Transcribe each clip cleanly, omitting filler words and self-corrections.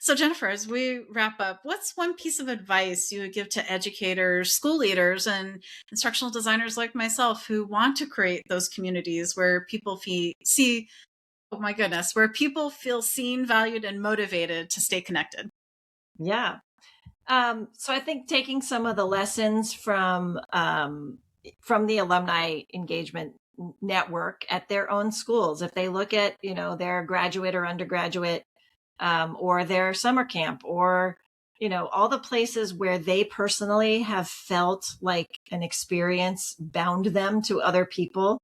So Jennifer, as we wrap up, what's one piece of advice you would give to educators, school leaders, and instructional designers like myself who want to create those communities where people see, oh my goodness, where people feel seen, valued, and motivated to stay connected? Yeah. So I think taking some of the lessons from the alumni engagement network at their own schools, if they look at, their graduate or undergraduate, or their summer camp, or, all the places where they personally have felt like an experience bound them to other people.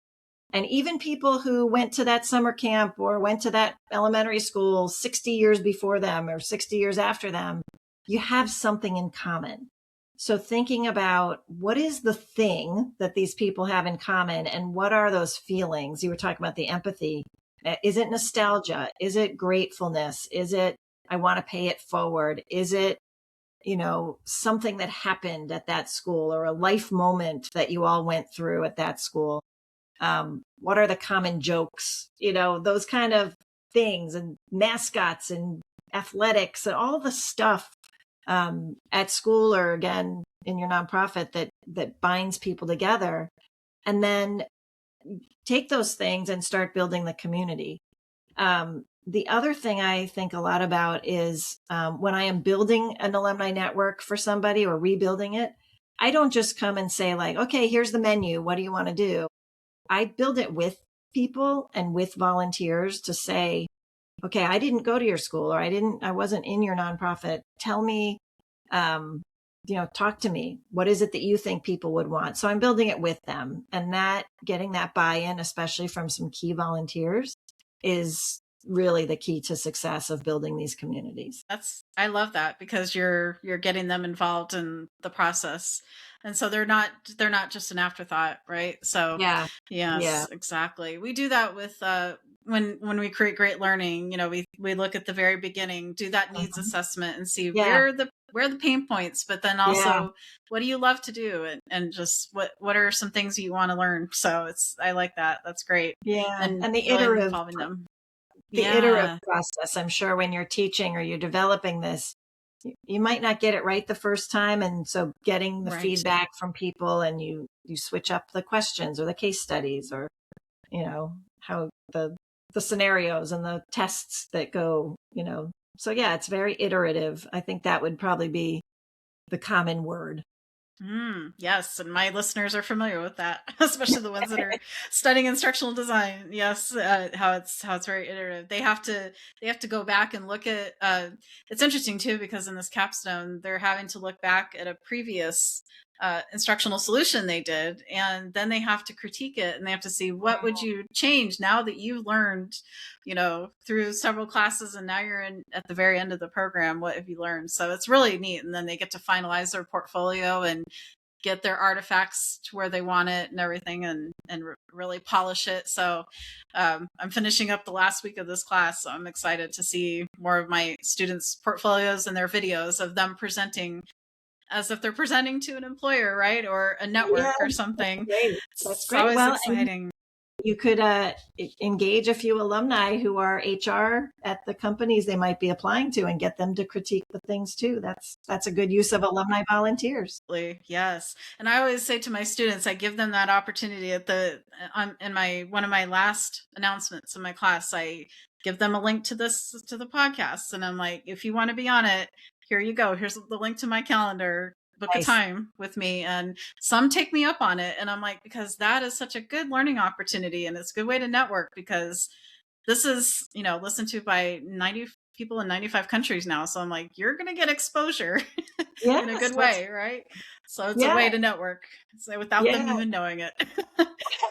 And even people who went to that summer camp or went to that elementary school 60 years before them or 60 years after them, you have something in common. So thinking about what is the thing that these people have in common and what are those feelings? You were talking about the empathy. Is it nostalgia? Is it gratefulness? Is it, I want to pay it forward? Is it, something that happened at that school or a life moment that you all went through at that school? What are the common jokes? Those kind of things, and mascots and athletics and all the stuff at school, or again in your nonprofit, that binds people together. And then take those things and start building the community. The other thing I think a lot about is when I am building an alumni network for somebody or rebuilding it, I don't just come and say like, okay, here's the menu. What do you want to do? I build it with people and with volunteers to say, okay, I didn't go to your school, or I wasn't in your nonprofit. Tell me, talk to me. What is it that you think people would want? So I'm building it with them, and getting that buy-in, especially from some key volunteers, is really the key to success of building these communities. I love that, because you're getting them involved in the process. And so they're not just an afterthought, right? So Yeah. yes, Yeah. exactly. We do that with when we create great learning, we look at the very beginning, do that needs Mhm. assessment and see Yeah. where are the pain points, but then Yeah. also what do you love to do, and just what are some things you want to learn. So I like that. That's great. Yeah. And And really involving them. the iterative Yeah. process, I'm sure when you're teaching or you're developing this, you might not get it right the first time. And so getting the Right. feedback from people, and you switch up the questions or the case studies, or, how the scenarios and the tests that go. So yeah, it's very iterative. I think that would probably be the common word. Yes, and my listeners are familiar with that, especially the ones that are studying instructional design. Yes, how it's very iterative. They have to go back and look at. It's interesting too, because in this capstone, they're having to look back at a previous instructional solution they did, and then they have to critique it, and they have to see what would you change now that you've learned, through several classes, and now you're in at the very end of the program. What have you learned? So it's really neat, and then they get to finalize their portfolio and get their artifacts to where they want it and everything, and really polish it. So I'm finishing up the last week of this class, so I'm excited to see more of my students' portfolios and their videos of them presenting as if they're presenting to an employer, right? Or a network Yeah, or that's something. great. That's It's great. always Well, and exciting. you could engage a few alumni who are HR at the companies they might be applying to, and get them to critique the things too. That's a good use of alumni volunteers. Yes. And I always say to my students, I give them that opportunity at in my one of my last announcements in my class. I give them a link to the podcast, and I'm like, if you want to be on it, here you go. Here's the link to my calendar. Book a Nice. time with me. And some take me up on it, and I'm like, because that is such a good learning opportunity, and it's a good way to network, because this is, listened to by 90 people in 95 countries now. So I'm like, you're going to get exposure in a Yes. good way, right? So it's a Yeah. way to network, so without them Yeah. even knowing it.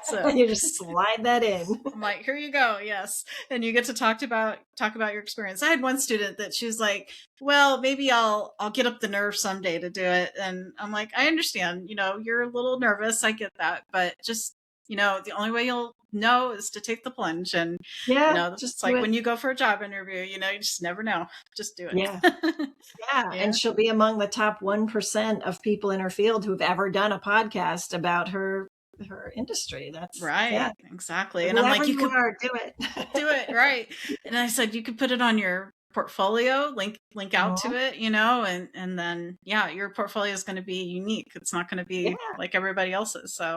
So You just slide that in. I'm like, here you go. Yes. And you get to talk about your experience. I had one student that she was like, well, maybe I'll get up the nerve someday to do it. And I'm like, I understand, you're a little nervous. I get that. But just, the only way you'll know is to take the plunge. And, Yeah. Just it's do like it. when you go for a job interview, you just never know. Just do Yeah. it. Yeah. Yeah. And she'll be among the top 1% of people in her field who've ever done a podcast about her industry. Yeah. Right. Exactly. So And I'm whoever like, you you could are, do do it. it. Right. And I said, you could put it on your portfolio, link out to Mhm. it, and then, yeah, your portfolio is going to be unique. It's not going to Yeah. be like everybody else's. So